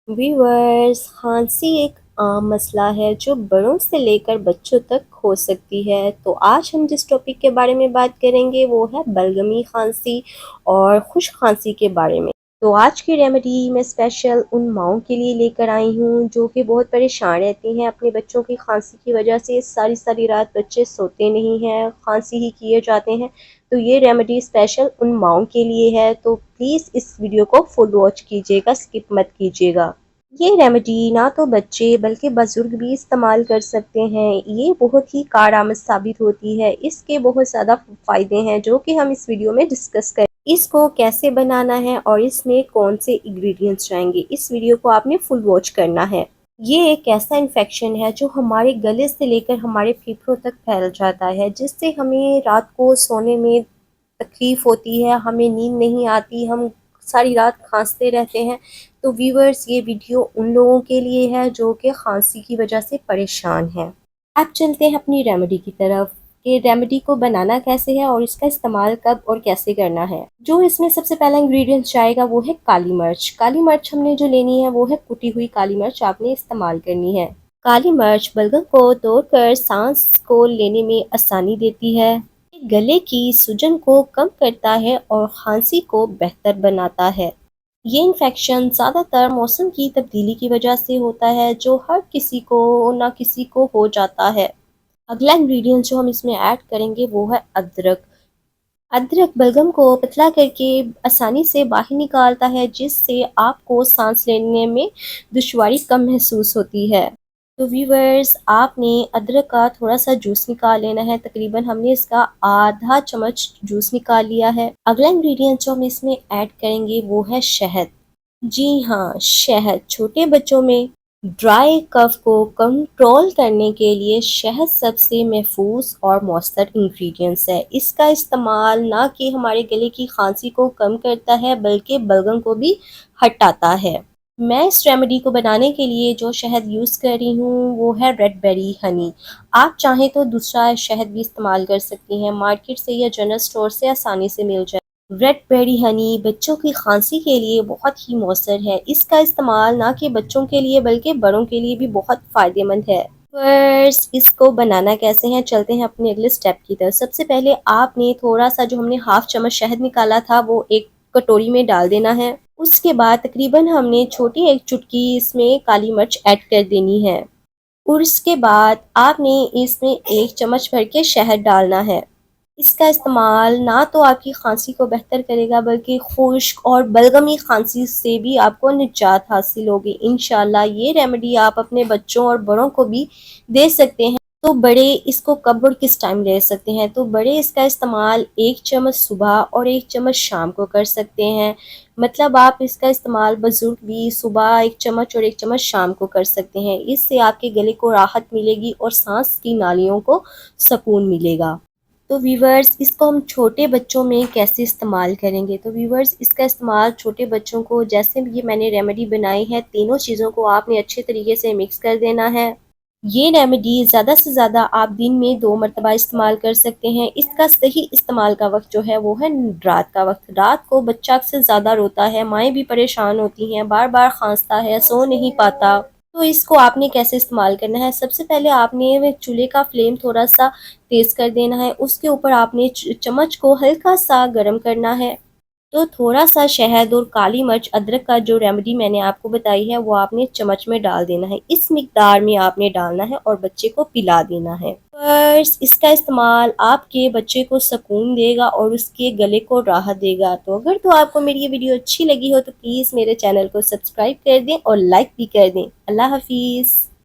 Viewers, खांसी एक आम मसला है जो बड़ों से लेकर बच्चों तक हो सकती है। तो आज हम जिस टॉपिक के बारे में बात करेंगे वो है बलगमी खांसी और खुश खांसी के बारे में। तो आज की रेमेडी मैं स्पेशल उन माओं के लिए लेकर आई हूँ जो कि बहुत परेशान रहती हैं अपने बच्चों की खांसी की वजह से। सारी सारी रात बच्चे सोते नहीं हैं, खांसी ही किए जाते हैं। तो ये रेमेडी स्पेशल उन माओं के लिए है, तो प्लीज़ इस वीडियो को फुल वॉच कीजिएगा, स्किप मत कीजिएगा। ये रेमेडी ना तो बच्चे बल्कि बुजुर्ग भी इस्तेमाल कर सकते हैं। ये बहुत ही कारआमद साबित होती है। इसके बहुत ज़्यादा फ़ायदे हैं जो कि हम इस वीडियो में डिस्कस करें। इसको कैसे बनाना है और इसमें कौन से इंग्रेडिएंट्स जाएंगे, इस वीडियो को आपने फुल वॉच करना है। ये एक ऐसा इन्फेक्शन है जो हमारे गले से लेकर हमारे फेफड़ों तक फैल जाता है, जिससे हमें रात को सोने में तकलीफ़ होती है, हमें नींद नहीं आती, हम सारी रात खांसते रहते हैं। तो व्यूअर्स, ये वीडियो उन लोगों के लिए है जो कि खांसी की वजह से परेशान हैं। अब चलते हैं अपनी रेमेडी की तरफ कि रेमेडी को बनाना कैसे है और इसका इस्तेमाल कब और कैसे करना है। जो इसमें सबसे पहला इंग्रेडिएंट जाएगा वो है काली मिर्च। काली मिर्च हमने जो लेनी है वो है कुटी हुई काली मिर्च आपने इस्तेमाल करनी है। काली मिर्च बलगम को तोड़कर सांस को लेने में आसानी देती है, गले की सूजन को कम करता है और खांसी को बेहतर बनाता है। ये इन्फेक्शन ज़्यादातर मौसम की तब्दीली की वजह से होता है, जो हर किसी को ना किसी को हो जाता है। अगला इंग्रेडिएंट जो हम इसमें ऐड करेंगे वो है अदरक। अदरक बलगम को पतला करके आसानी से बाहर निकालता है, जिससे आपको सांस लेने में दुश्वारी कम महसूस होती है। तो व्यूवर्स, आपने अदरक का थोड़ा सा जूस निकाल लेना है। तकरीबन हमने इसका आधा चम्मच जूस निकाल लिया है। अगला इंग्रेडिएंट जो हम इसमें ऐड करेंगे वो है शहद। जी हाँ, शहद। छोटे बच्चों में ड्राई कफ को कंट्रोल करने के लिए शहद सबसे महफूज और मौसर इंग्रेडिएंट्स है। इसका इस्तेमाल ना कि हमारे गले की खांसी को कम करता है बल्कि बलगम को भी हटाता है। मैं इस रेमेडी को बनाने के लिए जो शहद यूज़ कर रही हूँ वो है रेड बेरी हनी। आप चाहें तो दूसरा शहद भी इस्तेमाल कर सकती हैं, मार्केट से या जनरल स्टोर से आसानी से मिल जाए। रेड बेरी हनी बच्चों की खांसी के लिए बहुत ही मौसर है। इसका इस्तेमाल ना कि बच्चों के लिए बल्कि बड़ों के लिए भी बहुत फ़ायदेमंद है। फर्स्ट, इसको बनाना कैसे है, चलते हैं अपने अगले स्टेप की तरफ। सबसे पहले आपने थोड़ा सा जो हमने हाफ चम्मच शहद निकाला था वो एक कटोरी में डाल देना है। उसके बाद तकरीबन हमने छोटी एक चुटकी इसमें काली मिर्च ऐड कर देनी है और उसके बाद आपने इसमें एक चम्मच भर के शहद डालना है। इसका इस्तेमाल ना तो आपकी खांसी को बेहतर करेगा बल्कि खुश्क और बलगमी खांसी से भी आपको निजात हासिल होगी इंशाल्लाह। ये रेमेडी आप अपने बच्चों और बड़ों को भी दे सकते हैं। तो बड़े इसको कब और किस टाइम ले सकते हैं, तो बड़े इसका इस्तेमाल एक चम्मच सुबह और एक चम्मच शाम को कर सकते हैं। मतलब आप इसका इस्तेमाल बुजुर्ग भी सुबह एक चम्मच और एक चम्मच शाम को कर सकते हैं। इससे आपके गले को राहत मिलेगी और सांस की नालियों को सुकून मिलेगा। तो व्यूवर्स, इसको हम छोटे बच्चों में कैसे इस्तेमाल करेंगे, तो व्यूवर्स इसका इस्तेमाल छोटे बच्चों को, जैसे भी ये मैंने रेमेडी बनाई है, तीनों चीज़ों को आपने अच्छे तरीके से मिक्स कर देना है। ये रेमेडी ज़्यादा से ज़्यादा आप दिन में 2 मरतबा इस्तेमाल कर सकते हैं। इसका सही इस्तेमाल का वक्त जो है वो है रात का वक्त। रात को बच्चा अक्सर ज़्यादा रोता है, माएँ भी परेशान होती हैं, बार बार खांसता है, सो नहीं पाता। तो इसको आपने कैसे इस्तेमाल करना है, सबसे पहले आपने चूल्हे का फ्लेम थोड़ा सा तेज़ कर देना है। उसके ऊपर आपने चम्मच को हल्का सा गर्म करना है। तो थोड़ा सा शहद और काली मिर्च अदरक का जो रेमेडी मैंने आपको बताई है वो आपने चम्मच में डाल देना है। इस मिकदार में आपने डालना है और बच्चे को पिला देना है। बस इसका इस्तेमाल आपके बच्चे को सुकून देगा और उसके गले को राहत देगा। तो अगर तो आपको मेरी ये वीडियो अच्छी लगी हो तो प्लीज़ मेरे चैनल को सब्सक्राइब कर दें और लाइक भी कर दें। अल्लाह हाफिज़।